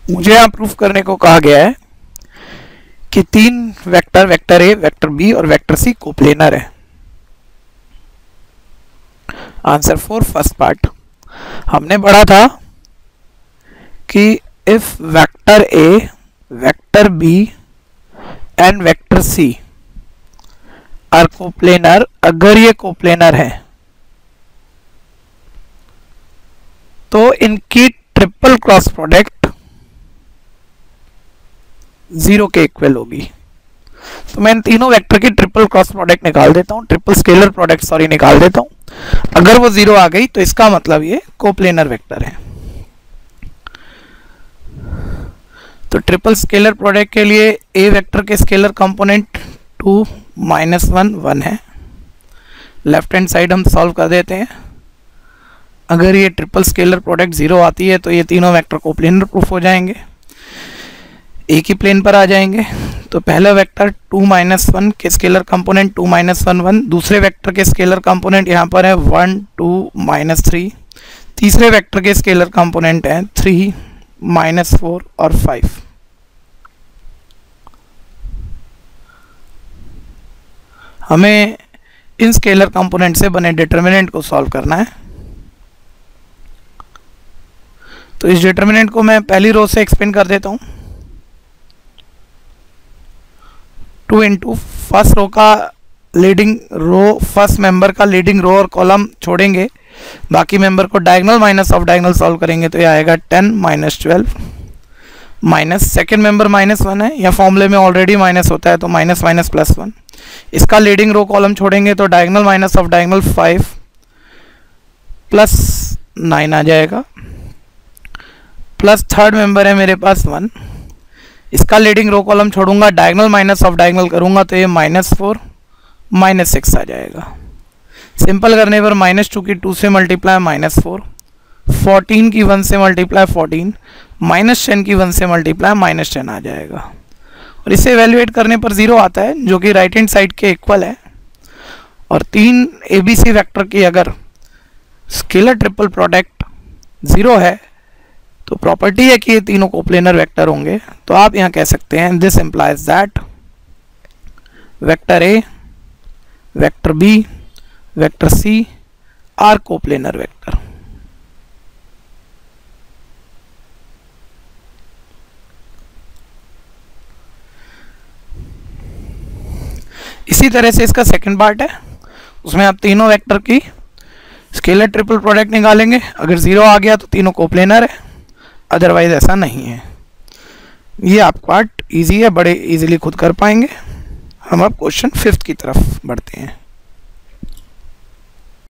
मुझे यहाँ प्रूफ करने को कहा गया है कि तीन vector, vector A, vector B और वेक्टर सी कोप्लेनर है। Answer for first part. हमने पढ़ा था कि if vector A, vector B and vector C are coplanar, अगर ये कोप्लेनर है तो इनकी ट्रिपल क्रॉस प्रोडक्ट 0 के इक्वल होगी। तो मैं इन तीनों वेक्टर की ट्रिपल क्रॉस प्रोडक्ट निकाल देता हूं, ट्रिपल स्केलर प्रोडक्ट सॉरी निकाल देता हूं। अगर वो 0 आ गई तो इसका मतलब ये कोप्लेनर वेक्टर है। तो ट्रिपल स्केलर प्रोडक्ट के लिए ए वेक्टर के स्केलर कंपोनेंट 2 -1 1 है। लेफ्ट हैंड साइड हम सॉल्व कर देते हैं। अगर ये ट्रिपल स्केलर प्रोडक्ट 0 आती है तो ये तीनों वेक्टर कोप्लेनर प्रूफ हो जाएंगे, एक ही प्लेन पर आ जाएंगे। तो पहला वेक्टर 2 -1 के स्केलर कंपोनेंट 2 -1 1, दूसरे वेक्टर के स्केलर कंपोनेंट यहाँ पर है 1 2 -3, तीसरे वेक्टर के स्केलर कंपोनेंट है 3 -4 और 5। हमें इन स्केलर कंपोनेंट से बने डिटर्मिनेंट को सॉल्व करना है। तो इस डिटर्मिनेंट को मैं पहली रो से एक्सपेंड कर देता हूं। 2 इंटू फर्स्ट रो का लीडिंग रो, फर्स्ट मेंबर का लीडिंग रो और कॉलम छोड़ेंगे, बाकी मेंबर को diagonal minus of diagonal solve करेंगे तो ये आएगा 10 -12 माइनस सेकेंड मेंबर -1 है, या फॉर्मूले में ऑलरेडी माइनस होता है तो माइनस माइनस +1। इसका लीडिंग रो कॉलम छोड़ेंगे तो डायगोनल माइनस ऑफ डायगोनल 5 + 9 आ जाएगा, प्लस थर्ड मेंबर है मेरे पास 1। इसका लीडिंग रो कॉलम छोड़ूंगा, डायगोनल माइनस ऑफ डायगोनल करूंगा तो ये -4 -6 आ जाएगा। सिंपल करने पर -2 की 2 से मल्टीप्लाई -4, 14 की 1 से मल्टीप्लाई 14, -10 की 1 से मल्टीप्लाई -10 आ जाएगा। और इसे एवेल्युएट करने पर 0 आता है जो कि राइट हैंड साइड के इक्वल है। और तीन ABC वेक्टर की अगर स्केलर ट्रिपल प्रोडक्ट 0 है तो प्रॉपर्टी है कि ये तीनों कोप्लेनर वेक्टर होंगे। तो आप यहाँ कह सकते हैं this implies that vector A, vector B, vector C are coplanar vector. इसी तरह से इसका सेकंड पार्ट है, उसमें आप तीनों वेक्टर की स्केलर ट्रिपल प्रोडक्ट निकालेंगे। अगर 0 आ गया तो तीनों कोप्लेनर है, अदरवाइज ऐसा नहीं है। ये आप पार्ट इजी है, बड़े इजीली खुद कर पाएंगे। हम अब क्वेश्चन 5th की तरफ बढ़ते हैं।